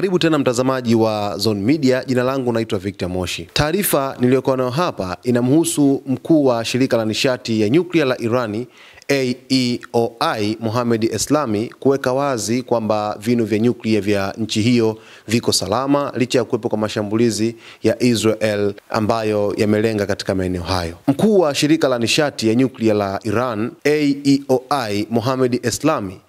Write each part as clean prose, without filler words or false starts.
Karibu tena mtazamaji wa Zone Media, jina langu naitwa Victor Moshi. Taarifa niliyokuwa nayo hapa inamhusu mkuu wa shirika la nishati ya nyuklia la Irani AEOI Mohamed Eslami kuweka wazi kwamba vinu vya nyuklia vya nchi hiyo viko salama licha ya kuwepo kwa mashambulizi ya Israel ambayo yamelenga katika maeneo hayo. Mkuu wa shirika la nishati ya nyuklia la Iran AEOI Mohamed Eslami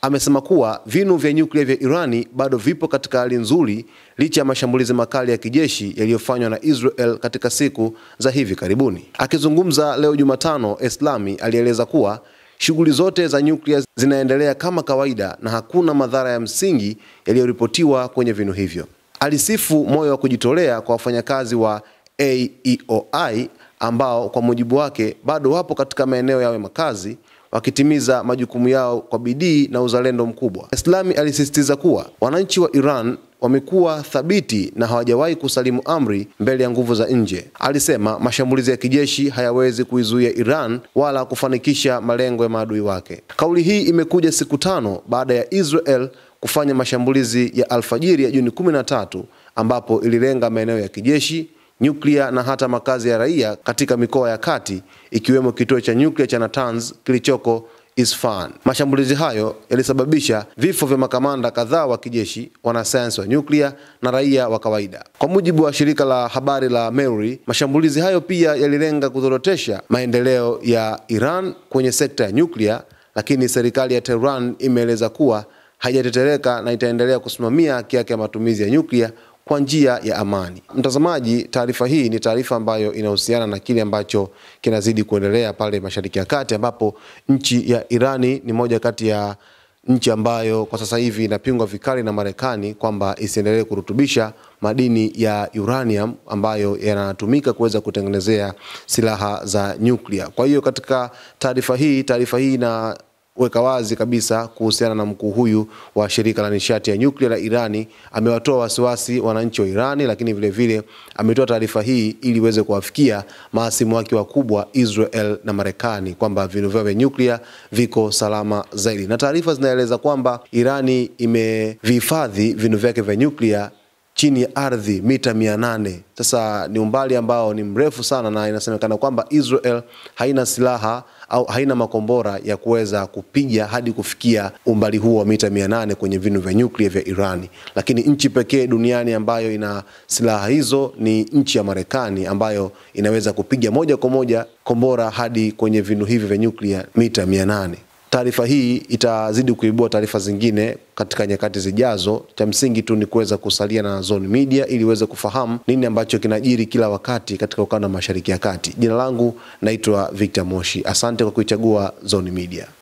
amesema kuwa vinu vya nyuklia vya Irani bado vipo katika hali nzuri licha ya mashambulizi makali ya kijeshi yaliyofanywa na Israel katika siku za hivi karibuni. Akizungumza leo Jumatano, Eslami alieleza kuwa shughuli zote za nyuklia zinaendelea kama kawaida na hakuna madhara ya msingi yaliyoripotiwa kwenye vinu hivyo. Alisifu moyo wa kujitolea kwa wafanyakazi wa AEOI ambao kwa mujibu wake bado wapo katika maeneo yao ya makazi wakitimiza majukumu yao kwa bidii na uzalendo mkubwa. Eslami alisisitiza kuwa wananchi wa Iran wamekuwa thabiti na hawajawahi kusalimu amri mbele ya nguvu za nje. Alisema mashambulizi ya kijeshi hayawezi kuizuia Iran wala kufanikisha malengo ya maadui wake. Kauli hii imekuja siku 5 baada ya Israel kufanya mashambulizi ya alfajiri ya Juni 13 ambapo ililenga maeneo ya kijeshi, nyuklia na hata makazi ya raia katika mikoa ya kati ikiwemo kituo cha nyuklia cha Natanz kilichoko Isfahan. Mashambulizi hayo yalisababisha vifo vya makamanda kadhaa wa kijeshi, wanasayansi wa nyuklia na raia wa kawaida. Kwa mujibu wa shirika la habari la Mehri, mashambulizi hayo pia yalilenga kuzorotesha maendeleo ya Iran kwenye sekta ya nyuklia, lakini serikali ya Tehran imeeleza kuwa haijatetereka na itaendelea kusimamia haki yake ya matumizi ya nyuklia kwa njia ya amani. Mtazamaji, taarifa hii ni taarifa ambayo inahusiana na kile ambacho kinazidi kuendelea pale Mashariki ya Kati, ambapo nchi ya Irani ni moja kati ya nchi ambayo kwa sasa hivi inapingwa vikali na Marekani kwamba isiendelee kurutubisha madini ya uranium ambayo yanatumika kuweza kutengenezea silaha za nyuklia. Kwa hiyo katika taarifa hii na weka wazi kabisa kuhusiana na mkuu huyu wa shirika la nishati ya nyuklia la Irani, amewatoa wasiwasi wananchi wa Irani, lakini vile vile ametoa taarifa hii ili iweze kuwafikia mahasimu wake wakubwa Israel na Marekani kwamba vinu vyao vya nyuklia viko salama zaidi. Na taarifa zinaeleza kwamba Irani imevihifadhi vinu vyake vya nyuklia chini ya ardhi mita 800. Sasa ni umbali ambao ni mrefu sana, na inasemekana kwamba Israel haina silaha au haina makombora ya kuweza kupiga hadi kufikia umbali huo wa mita 800 kwenye vinu vya nyuklia vya Irani. Lakini nchi pekee duniani ambayo ina silaha hizo ni nchi ya Marekani ambayo inaweza kupiga moja kwa moja kombora hadi kwenye vinu hivi vya nyuklia mita 800. Taarifa hii itazidi kuibua taarifa zingine katika nyakati zijazo. Cha msingi tu ni kuweza kusalia na Zone Media ili uweze kufahamu nini ambacho kinajiri kila wakati katika ukanda wa Mashariki ya Kati. Jina langu naitwa Victor Moshi. Asante kwa kuichagua Zone Media.